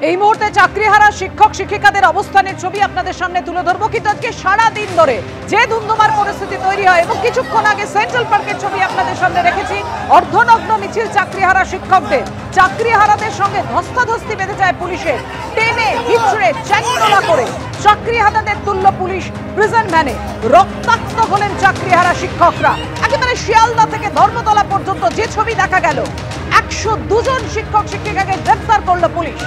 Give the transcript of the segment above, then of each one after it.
এই মুহূর্তে চাকরিহারা শিক্ষক শিক্ষিকাদের অবস্থানের ছবি আপনাদের সামনে তুলে ধরবো। কিন্তু আজকে সারা দিন ধরে যে ধুন্ধুমার পরিস্থিতি তৈরি হয় এবং কিছুক্ষণ আগে সেন্ট্রাল পার্কের ছবি আপনাদের সামনে রেখেছি। অর্ধনগ্ন মিছিল চাকরিহারা শিক্ষকদের, চাকরিহারাদের সঙ্গে ধস্তাধস্তি বেঁধে যায় পুলিশের, টেনে হিচড়ে চ্যাংদোলা করে চাকরিহারাদের তুলল পুলিশ প্রিজন ভ্যানে। রক্তাক্ত হলেন চাকরিহারা শিক্ষকরা। একেবারে শিয়ালদা থেকে ধর্মতলা পর্যন্ত যে ছবি দেখা গেল, 102 জন শিক্ষক শিক্ষিকাকে গ্রেফতার করল পুলিশ।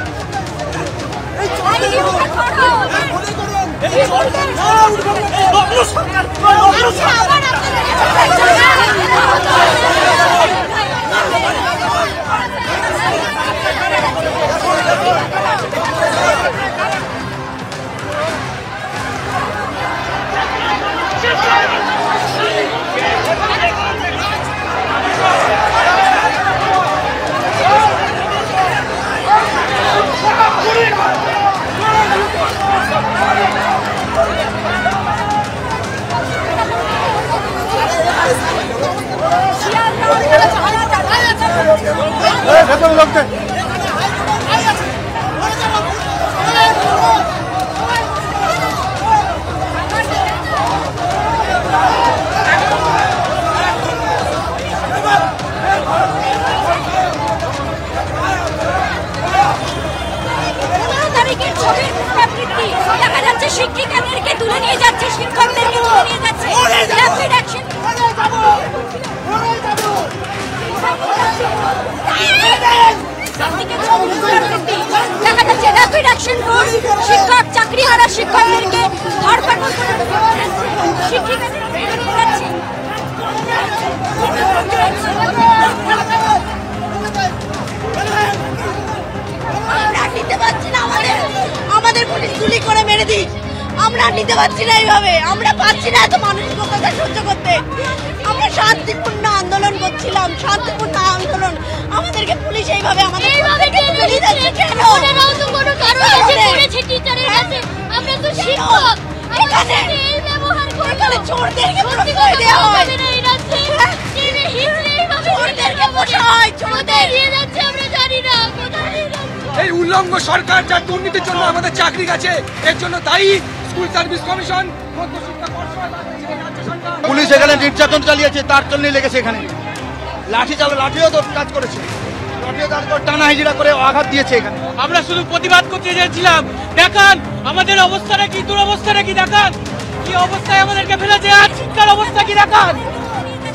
শিক্ষিকাদেরকে তুলে নিয়ে যাচ্ছে, শিক্ষকদেরকে তুলে নিয়ে যাচ্ছে। র্যাপিড অ্যাকশন দেখা যাচ্ছে, র্যাপিড অ্যাকশন ফোর্স শিক্ষক চাকরিহারা শিক্ষকদেরকে ধরপাকড় করে শিক্ষিকাদেরকে তুলে নিয়ে যাচ্ছে। আমরা নিতে পারছি না, আমাদের পুলিশ গুলি করে মেরে দিই। আমরা নিতে পারছি না এইভাবে, আমরা পাচ্ছি না এত মানসিকতা সহ্য করতে। আমরা শান্তিপূর্ণ আন্দোলন করছিলাম, শান্তিপূর্ণ আন্দোলন, আমাদেরকে পুলিশ এইভাবে আমাদের কেন? ওনারাও তো কোনো কারণ আছে করেছে টিচারের কাছে, আমরা তো শিক্ষক। এখানে এই ব্যবহার করে এখানে চোরদেরকে প্রশ্রয় দেওয়া হয়, এই রাজ্যে টিভি হিজড়ে এইভাবে চোরদেরকে বসা হয়, চোরদের নিয়ে যাচ্ছে। আমরা জানি না কোথায় এই উল্লঙ্ঘ সরকার যার দুর্নীতির জন্য আমাদের চাকরি গেছে, এর জন্য দায়ী স্কুল সার্ভিস কমিশন, পুলিশ এখানে নির্যাতন চালিয়েছে, তার জন্য লেগেছে। এখানে লাঠিও তো কাজ করেছে, টানা হিজড়া করে আঘাত দিয়েছে। এখানে আমরা শুধু প্রতিবাদ করতে চেয়েছিলাম, দেখান আমাদের অবস্থাটা কি, দুরবস্থাটা কি, দেখান কি অবস্থায় আমাদেরকে ফেলেছে, আর শিক্ষার অবস্থা কি দেখান।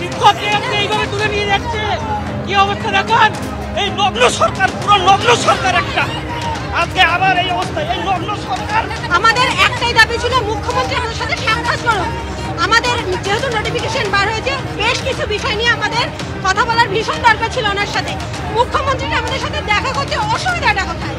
শিক্ষককে এইভাবে তুলে নিয়ে যাচ্ছে, কি অবস্থা দেখান। এই নগ্ন সরকার, পুরো নগ্ন সরকার একটা, আজকে আবার এই অবস্থা, এই নগ্ন সরকার। আমাদের একটাই দাবি ছিল, মুখ্যমন্ত্রী আমাদের সাথে সাক্ষাৎ করুন। আমাদের যেহেতু নোটিফিকেশন বার হয়েছে, বেশ কিছু বিষয় নিয়ে আমাদের কথা বলার ভীষণ দরকার ছিল ওনার সাথে। মুখ্যমন্ত্রী আমাদের সাথে দেখা করতে, অসুবিধাটা কোথায়?